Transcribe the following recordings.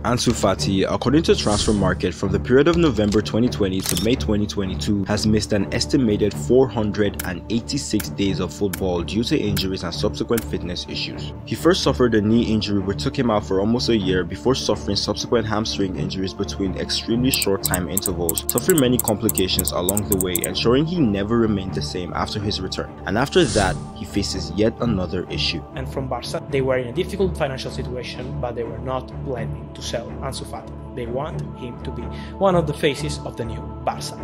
Ansu Fati, according to Transfermarket, from the period of November 2020 to May 2022, has missed an estimated 486 days of football due to injuries and subsequent fitness issues. He first suffered a knee injury which took him out for almost a year before suffering subsequent hamstring injuries between extremely short time intervals, suffering many complications along the way, ensuring he never remained the same after his return. And after that, he faces yet another issue. And from Barca, they were in a difficult financial situation, but they were not planning to sell Ansu Fati. They want him to be one of the faces of the new Barca.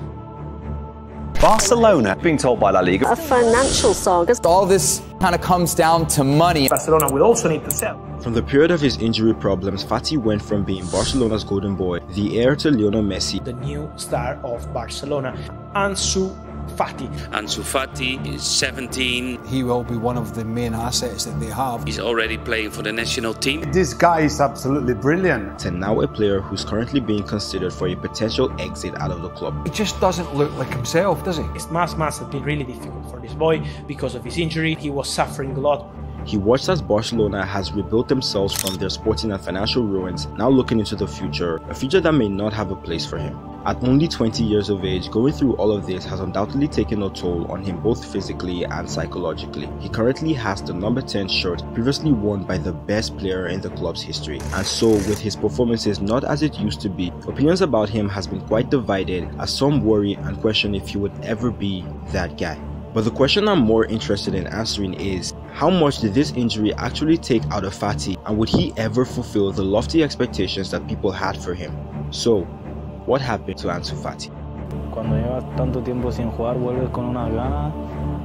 Barcelona being told by La Liga. A financial saga. All this kind of comes down to money. Barcelona will also need to sell. From the period of his injury problems, Fati went from being Barcelona's golden boy, the heir to Lionel Messi, The new star of Barcelona, Ansu Fati. Ansu Fati is 17. He will be one of the main assets that they have. He's already playing for the national team. This guy is absolutely brilliant. and now a player who's currently being considered for a potential exit out of the club. He just doesn't look like himself, does he? His last months have been really difficult for this boy because of his injury. He was suffering a lot. He watched as Barcelona has rebuilt themselves from their sporting and financial ruins, now looking into the future, a future that may not have a place for him. At only 20 years of age, going through all of this has undoubtedly taken a toll on him both physically and psychologically. He currently has the number 10 shirt, previously worn by the best player in the club's history, and so with his performances not as it used to be, opinions about him has been quite divided, as some worry and question if he would ever be that guy. But the question I'm more interested in answering is, how much did this injury actually take out of Fati, and would he ever fulfill the lofty expectations that people had for him? So, what happened to Ansu Fati? Cuando llevas tanto tiempo sin jugar, vuelves con unas ganas,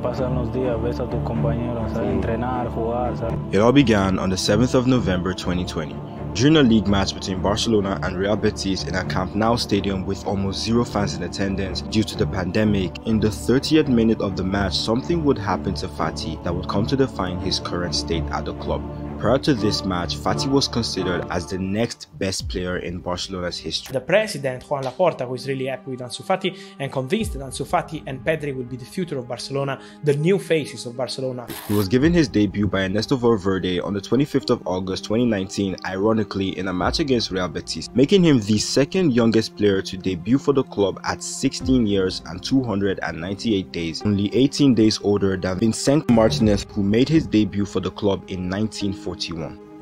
pasan los días, ves a tus compañeros, ¿sabes? Entrenar, jugar, ¿sabes? It all began on the 7th of November 2020. During a league match between Barcelona and Real Betis in a Camp Nou stadium with almost zero fans in attendance due to the pandemic, in the 30th minute of the match, something would happen to Fati that would come to define his current state at the club. Prior to this match, Fati was considered as the next best player in Barcelona's history. The president, Juan Laporta, who is really happy with Ansu Fati and convinced that Ansu Fati and Pedri will be the future of Barcelona, the new faces of Barcelona. He was given his debut by Ernesto Valverde on the 25th of August 2019, ironically in a match against Real Betis, making him the second youngest player to debut for the club at 16 years and 298 days, only 18 days older than Vicente Martinez, who made his debut for the club in 1941.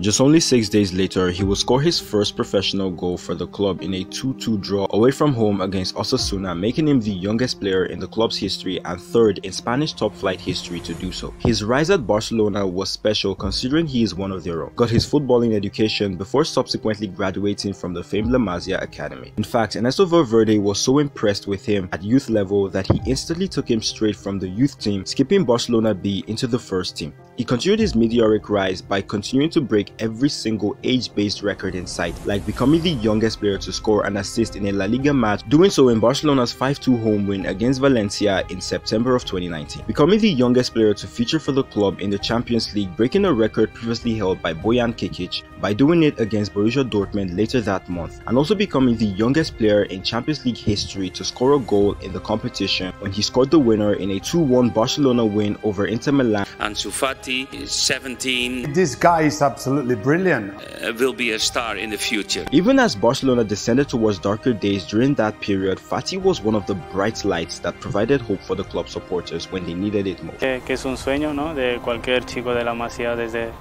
Just only 6 days later, he would score his first professional goal for the club in a 2-2 draw away from home against Osasuna, making him the youngest player in the club's history and third in Spanish top-flight history to do so. His rise at Barcelona was special considering he is one of their own. Got his footballing education before subsequently graduating from the famed La Masia Academy. In fact, Ernesto Valverde was so impressed with him at youth level that he instantly took him straight from the youth team, skipping Barcelona B into the first team. He continued his meteoric rise by continuing to break every single age-based record in sight, like becoming the youngest player to score an assist in a La Liga match, doing so in Barcelona's 5-2 home win against Valencia in September of 2019. Becoming the youngest player to feature for the club in the Champions League, breaking a record previously held by Bojan Kikic by doing it against Borussia Dortmund later that month, and also becoming the youngest player in Champions League history to score a goal in the competition when he scored the winner in a 2-1 Barcelona win over Inter Milan. Ansu Fati is 17. This guy is absolutely brilliant. Will be a star in the future. Even as Barcelona descended towards darker days during that period, Fati was one of the bright lights that provided hope for the club supporters when they needed it most. Que es un sueño, ¿no? De cualquier chico de la Masia desde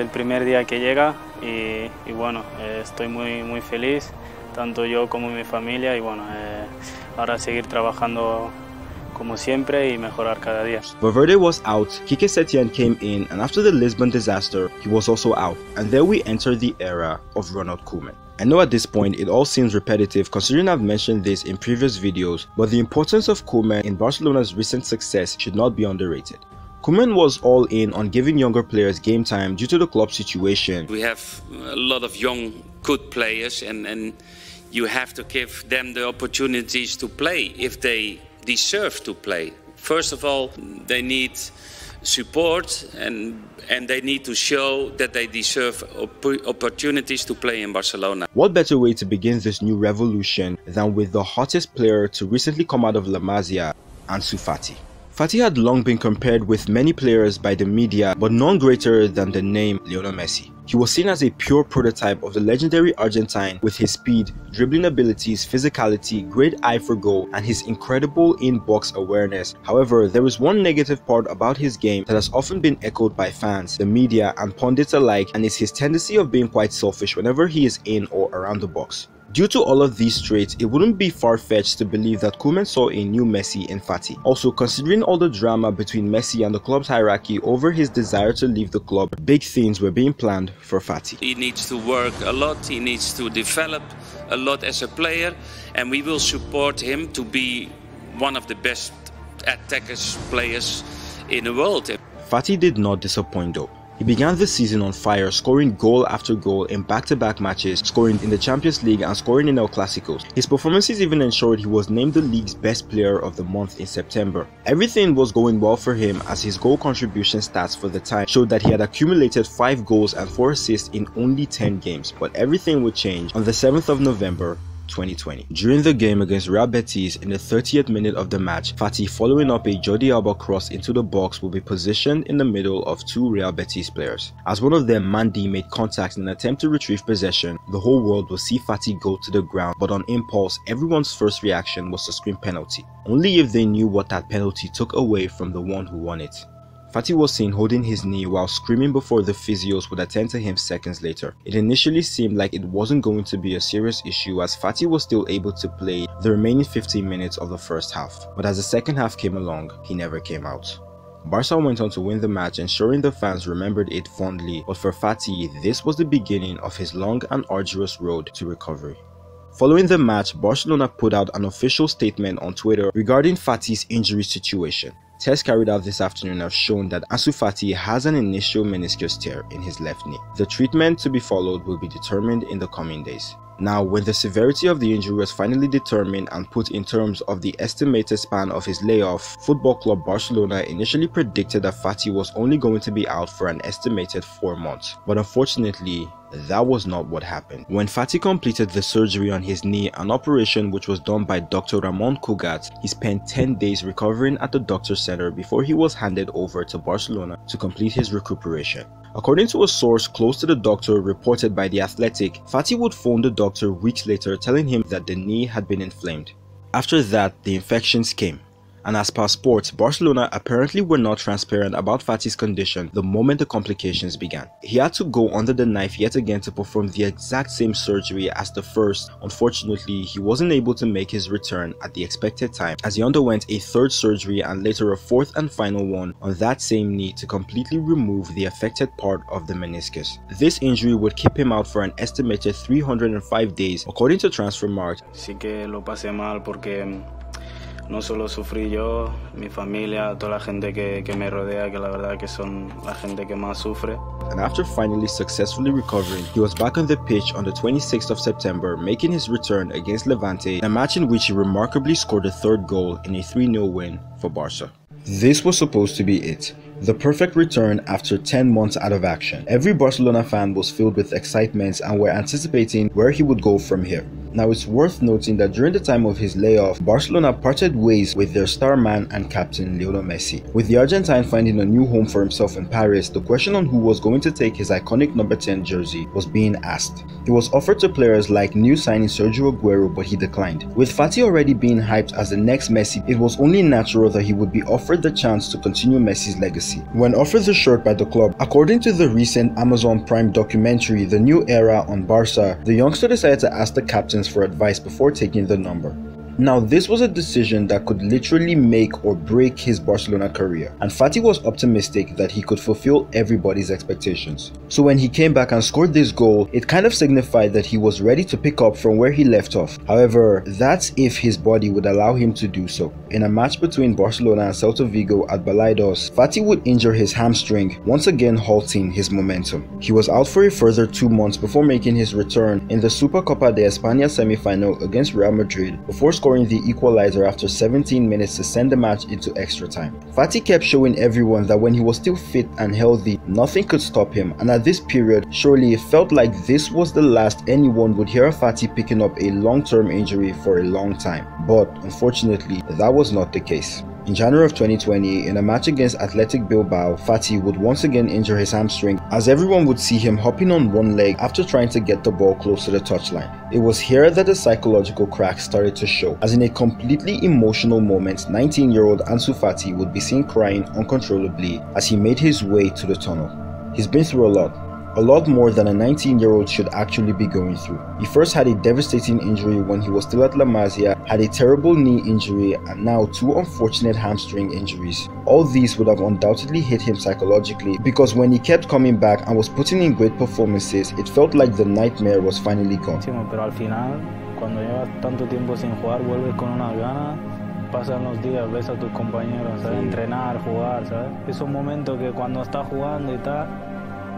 el primer día que llega y bueno, estoy muy feliz, tanto yo como mi familia y bueno, ahora seguir trabajando como siempre y mejorar cada día. Valverde was out, Quique Setién came in, and after the Lisbon disaster, he was also out. And there we enter the era of Ronald Koeman. I know at this point it all seems repetitive considering I've mentioned this in previous videos, but the importance of Koeman in Barcelona's recent success should not be underrated. Koeman was all in on giving younger players game time due to the club situation. We have a lot of young, good players and you have to give them the opportunities to play if they deserve to play. First of all, they need support and they need to show that they deserve opportunities to play in Barcelona. What better way to begin this new revolution than with the hottest player to recently come out of La Masia, Ansu Fati. Fati had long been compared with many players by the media, but none greater than the name Lionel Messi. He was seen as a pure prototype of the legendary Argentine with his speed, dribbling abilities, physicality, great eye for goal, and his incredible in-box awareness. However, there is one negative part about his game that has often been echoed by fans, the media, and pundits alike, and it's his tendency of being quite selfish whenever he is in or around the box. Due to all of these traits, it wouldn't be far-fetched to believe that Koeman saw a new Messi in Fati. Also, considering all the drama between Messi and the club's hierarchy over his desire to leave the club, big things were being planned for Fati. He needs to work a lot, he needs to develop a lot as a player, and we will support him to be one of the best attackers players in the world. Fati did not disappoint though. He began the season on fire, scoring goal after goal in back-to-back matches, scoring in the Champions League and scoring in El Clásicos. His performances even ensured he was named the league's best player of the month in September. Everything was going well for him as his goal contribution stats for the time showed that he had accumulated 5 goals and 4 assists in only 10 games, but everything would change on the 7th of November 2020. During the game against Real Betis in the 30th minute of the match, Fati, following up a Jordi Alba cross into the box, will be positioned in the middle of 2 Real Betis players. As one of them, Mandy, made contact in an attempt to retrieve possession, the whole world will see Fati go to the ground, but on impulse, everyone's first reaction was to scream penalty, only if they knew what that penalty took away from the one who won it. Fati was seen holding his knee while screaming before the physios would attend to him seconds later. It initially seemed like it wasn't going to be a serious issue as Fati was still able to play the remaining 15 minutes of the first half, but as the second half came along, he never came out. Barca went on to win the match, ensuring the fans remembered it fondly, but for Fati, this was the beginning of his long and arduous road to recovery. Following the match, Barcelona put out an official statement on Twitter regarding Fati's injury situation. Tests carried out this afternoon have shown that Ansu Fati has an initial meniscus tear in his left knee. The treatment to be followed will be determined in the coming days. Now, when the severity of the injury was finally determined and put in terms of the estimated span of his layoff, Football Club Barcelona initially predicted that Fati was only going to be out for an estimated 4 months. But unfortunately, that was not what happened. When Fati completed the surgery on his knee, an operation which was done by Dr. Ramon Cugat, he spent 10 days recovering at the doctor's center before he was handed over to Barcelona to complete his recuperation. According to a source close to the doctor reported by The Athletic, Fati would phone the doctor weeks later telling him that the knee had been inflamed. After that, the infections came. And as per Sports, Barcelona apparently were not transparent about Fati's condition the moment the complications began. He had to go under the knife yet again to perform the exact same surgery as the first. Unfortunately, he wasn't able to make his return at the expected time as he underwent a 3rd surgery and later a 4th and final one on that same knee to completely remove the affected part of the meniscus. This injury would keep him out for an estimated 305 days according to Transfermarket. Sí que lo pasé mal porque no solo sufrí yo, mi familia, toda la gente que me rodea, que la verdad que son la gente que más sufre. And after finally successfully recovering, he was back on the pitch on the 26th of September, making his return against Levante, a match in which he remarkably scored a 3rd goal in a 3-0 win for Barca. This was supposed to be it. The perfect return after 10 months out of action. Every Barcelona fan was filled with excitement and were anticipating where he would go from here. Now it's worth noting that during the time of his layoff, Barcelona parted ways with their star man and captain Lionel Messi. With the Argentine finding a new home for himself in Paris, the question on who was going to take his iconic number 10 jersey was being asked. He was offered to players like new signing Sergio Aguero, but he declined. With Fati already being hyped as the next Messi, it was only natural that he would be offered the chance to continue Messi's legacy. When offered the shirt by the club, according to the recent Amazon Prime documentary The New Era on Barca, the youngster decided to ask the captains for advice before taking the number. Now, this was a decision that could literally make or break his Barcelona career, and Fati was optimistic that he could fulfill everybody's expectations. So when he came back and scored this goal, it kind of signified that he was ready to pick up from where he left off. However, that's if his body would allow him to do so. In a match between Barcelona and Celta Vigo at Balaidos, Fati would injure his hamstring, once again halting his momentum. He was out for a further 2 months before making his return in the Supercopa de España semi-final against Real Madrid, before scoring the equalizer after 17 minutes to send the match into extra time. Fati kept showing everyone that when he was still fit and healthy, nothing could stop him, and at this period, surely it felt like this was the last anyone would hear of Fati picking up a long-term injury for a long time. But unfortunately, that was not the case. In January of 2020, in a match against Athletic Bilbao, Fati would once again injure his hamstring, as everyone would see him hopping on one leg after trying to get the ball close to the touchline. It was here that the psychological cracks started to show, as in a completely emotional moment, 19-year-old Ansu Fati would be seen crying uncontrollably as he made his way to the tunnel. He's been through a lot more than a 19-year-old should actually be going through. He first had a devastating injury when he was still at La Masia, had a terrible knee injury, and now 2 unfortunate hamstring injuries. All these would have undoubtedly hit him psychologically, because when he kept coming back and was putting in great performances, it felt like the nightmare was finally gone. Pero al final, cuando llevas tanto tiempo sin jugar, vuelves con unas ganas. Pasan los días, ves a tus compañeros, ¿sabes? Entrenar, jugar, ¿sabes? Esos momentos que cuando estás jugando y tal,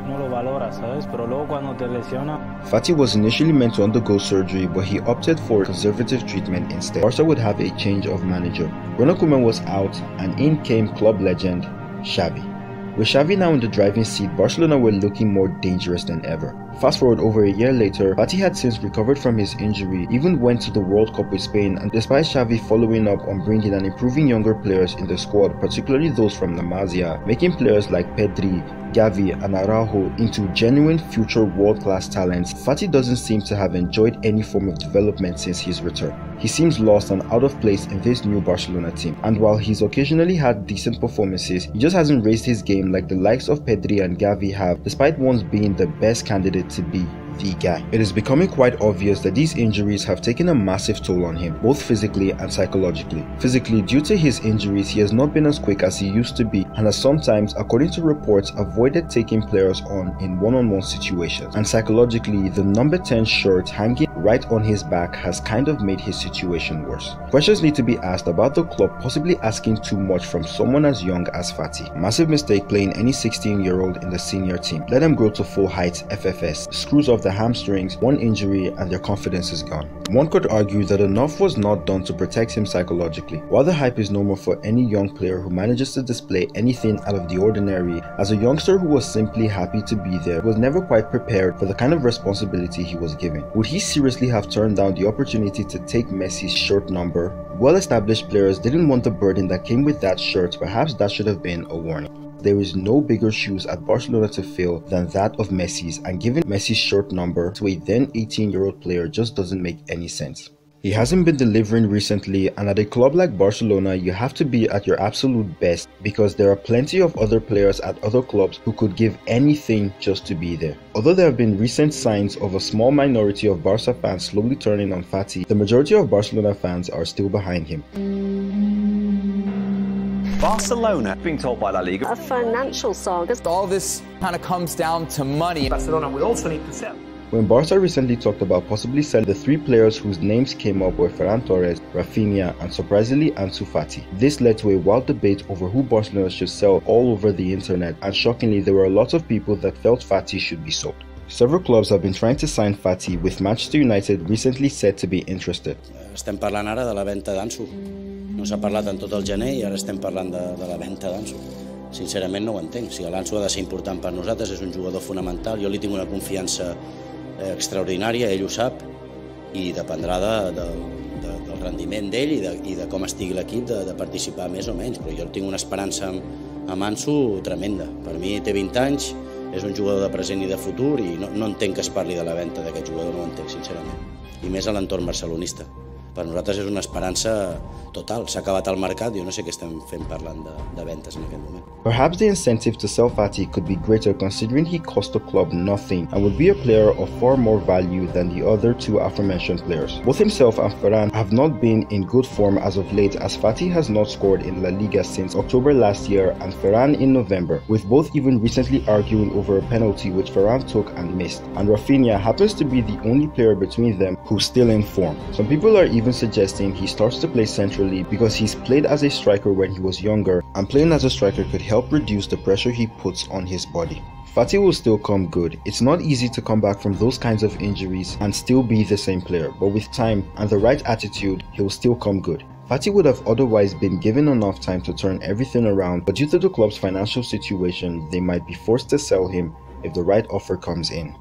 no lo valoras, ¿sabes? Pero luego cuando te lesiona. Fati was initially meant to undergo surgery, but he opted for conservative treatment instead. Barca would have a change of manager. Ronald Koeman was out, and in came club legend Xavi. With Xavi now in the driving seat, Barcelona were looking more dangerous than ever. Fast forward over a year later, Fati had since recovered from his injury, even went to the World Cup with Spain, and despite Xavi following up on bringing and improving younger players in the squad, particularly those from La Masia, making players like Pedri, Gavi and Araujo into genuine future world-class talents, Fati doesn't seem to have enjoyed any form of development since his return. He seems lost and out of place in this new Barcelona team, and while he's occasionally had decent performances, he just hasn't raised his game like the likes of Pedri and Gavi have, despite once being the best candidate to be the guy. It is becoming quite obvious that these injuries have taken a massive toll on him, both physically and psychologically. Physically, due to his injuries, he has not been as quick as he used to be, and has sometimes, according to reports, avoided taking players on in one-on-one situations. And psychologically, the number 10 shirt hanging right on his back has kind of made his situation worse. Questions need to be asked about the club possibly asking too much from someone as young as Fati. Massive mistake playing any 16-year-old in the senior team. Let them grow to full heights, FFS, screws off the hamstrings, one injury, and their confidence is gone. One could argue that enough was not done to protect him psychologically. While the hype is normal for any young player who manages to display anything out of the ordinary, as a youngster who was simply happy to be there, was never quite prepared for the kind of responsibility he was given. Would he seriously have turned down the opportunity to take Messi's shirt number? Well-established players didn't want the burden that came with that shirt. Perhaps that should have been a warning. There is no bigger shoes at Barcelona to fill than that of Messi's, and giving Messi's shirt number to a then 18-year-old player just doesn't make any sense. He hasn't been delivering recently, and at a club like Barcelona, you have to be at your absolute best, because there are plenty of other players at other clubs who could give anything just to be there. Although there have been recent signs of a small minority of Barca fans slowly turning on Fati, the majority of Barcelona fans are still behind him. Barcelona being told by La Liga. A financial saga. All this kind of comes down to money. Barcelona will also need to sell. When Barca recently talked about possibly selling, the 3 players whose names came up were Ferran Torres, Rafinha, and surprisingly Ansu Fati. This led to a wild debate over who Barcelona should sell all over the internet, and shockingly there were a lot of people that felt Fati should be sold. Several clubs have been trying to sign Fati, with Manchester United recently said to be interested. Estem parlant ara de la venta d'Ansu. No s'ha parlat en tot el gener i ara estem parlant de la venta d'Ansu. Sincerament no ho entenc. Si l'Ansu ha de ser important per nosaltres, és un jugador fonamental, jo li tinc una confiança extraordinària, ell ho sap, i dependrà del rendiment d'ell i de com estigui l'equip de participar més o menys, però jo tinc una esperança amb Ansu tremenda. Per mi té 20 anys, és un jugador de present i de futur i no entenc que es parli de la venda d'aquest jugador, no ho entenc sincerament, i més a l'entorn barcelonista. Per nosaltres és una esperança total. S'ha acabat el mercat, jo no sé què estem fent parlant de ventes en aquest moment. Perhaps the incentive to sell Fati could be greater considering he cost the club nothing and would be a player of far more value than the other 2 aforementioned players. Both himself and Ferran have not been in good form as of late, as Fati has not scored in La Liga since October last year and Ferran in November, with both even recently arguing over a penalty which Ferran took and missed. And Rafinha happens to be the only player between them who's still in form. Some people are even suggesting he starts to play centrally because he's played as a striker when he was younger, and playing as a striker could help reduce the pressure he puts on his body. Fati will still come good. It's not easy to come back from those kinds of injuries and still be the same player, but with time and the right attitude, he'll still come good. Fati would have otherwise been given enough time to turn everything around, but due to the club's financial situation, they might be forced to sell him if the right offer comes in.